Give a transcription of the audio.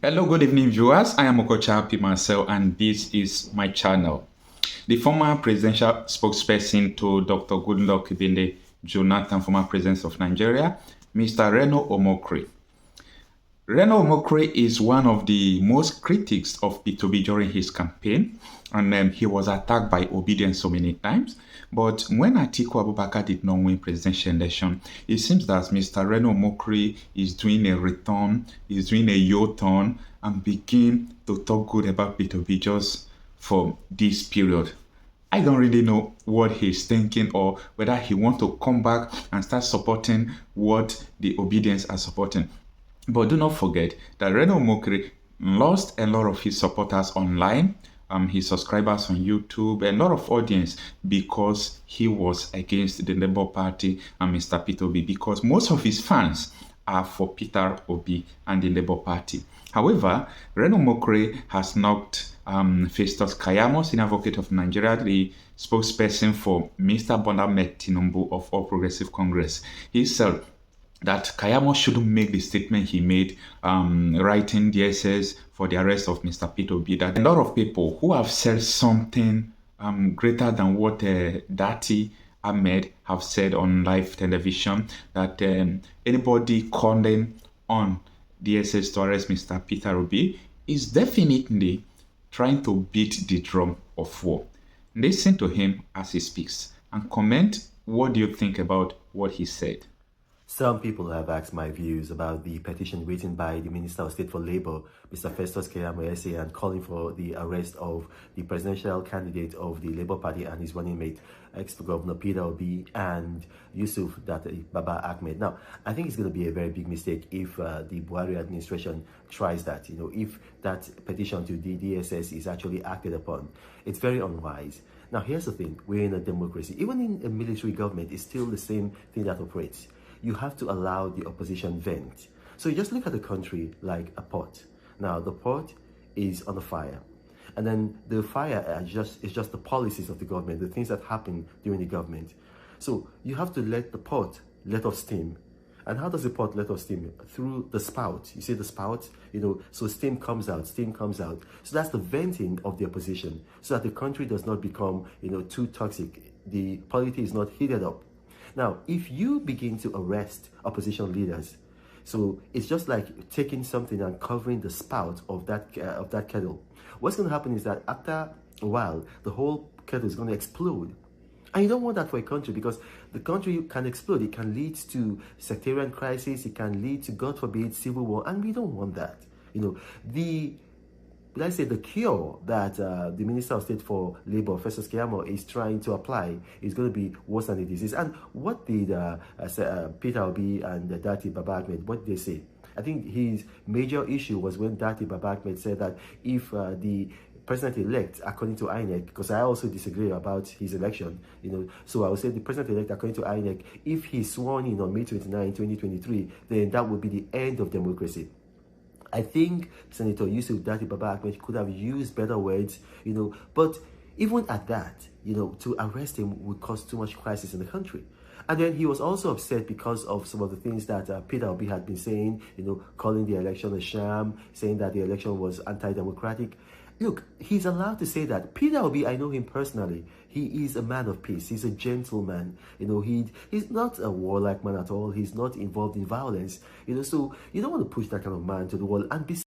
Hello, good evening, viewers. I am Okocha Marcel, and this is my channel. The former presidential spokesperson to Dr. Goodluck Ebele Jonathan, former president of Nigeria, Mr. Reno Omokri. Reno Omokri is one of the most critics of P2B during his campaign, and he was attacked by Obedience so many times. But when Atiku Abubakar did not win presidential election, it seems that Mr. Reno Omokri is doing a return, is doing a U-turn, and begin to talk good about P2B just for this period. I don't really know what he's thinking or whether he wants to come back and start supporting what the Obedience are supporting. But do not forget that Reno Omokri lost a lot of his supporters online, his subscribers on YouTube, a lot of audience because he was against the Labour Party and Mr. Peter Obi, because most of his fans are for Peter Obi and the Labour Party. However, Reno Omokri has knocked Festus Keyamo, senior advocate of Nigeria, the spokesperson for Mr. Bola Tinubu of All Progressive Congress. He said that Keyamo shouldn't make the statement he made, writing DSS for the arrest of Mr. Peter Obi. That a lot of people who have said something greater than what Dati Ahmed have said on live television, that anybody calling on DSS to arrest Mr. Peter Obi is definitely trying to beat the drum of war. Listen to him as he speaks and comment what do you think about what he said. Some people have asked my views about the petition written by the Minister of State for Labour, Mr. Festus Keyamo, and calling for the arrest of the presidential candidate of the Labour Party and his running mate, ex-Governor Peter Obi and Yusuf Baba Ahmed. Now, I think it's going to be a very big mistake if the Buhari administration tries that. If that petition to the DSS is actually acted upon, it's very unwise. Now, here's the thing: we're in a democracy. Even in a military government, it's still the same thing that operates. You have to allow the opposition vent. So you just look at the country like a pot. Now the pot is on the fire, and then the fire is just the policies of the government, the things that happen during the government. So you have to let the pot let off steam. And how does the pot let off steam? Through the spout. You see the spout? So steam comes out. So that's the venting of the opposition, so that the country does not become, too toxic. The polity is not heated up. Now, if you begin to arrest opposition leaders, so it's just like taking something and covering the spout of that kettle. What's going to happen is that after a while, the whole kettle is going to explode. And you don't want that for a country, because the country can explode. It can lead to sectarian crisis. It can lead to, God forbid, civil war. And we don't want that. The cure that the Minister of State for Labour, Festus Keyamo, is trying to apply is going to be worse than the disease. And what did Peter Obi and Dati Baba Ahmed, what did they say? I think his major issue was when Dati Baba Ahmed said that if the president-elect, according to INEC, because I also disagree about his election, so I would say the president-elect, according to INEC, if he's sworn in on May 29, 2023, then that would be the end of democracy. I think Senator Yusuf Dati Baba Ahmed could have used better words, but even at that, to arrest him would cause too much crisis in the country. And then he was also upset because of some of the things that Peter Obi had been saying, calling the election a sham, saying that the election was anti-democratic. Look, he's allowed to say that. Peter Obi, I know him personally. He is a man of peace. He's a gentleman. He's not a warlike man at all. He's not involved in violence. So you don't want to push that kind of man to the wall. And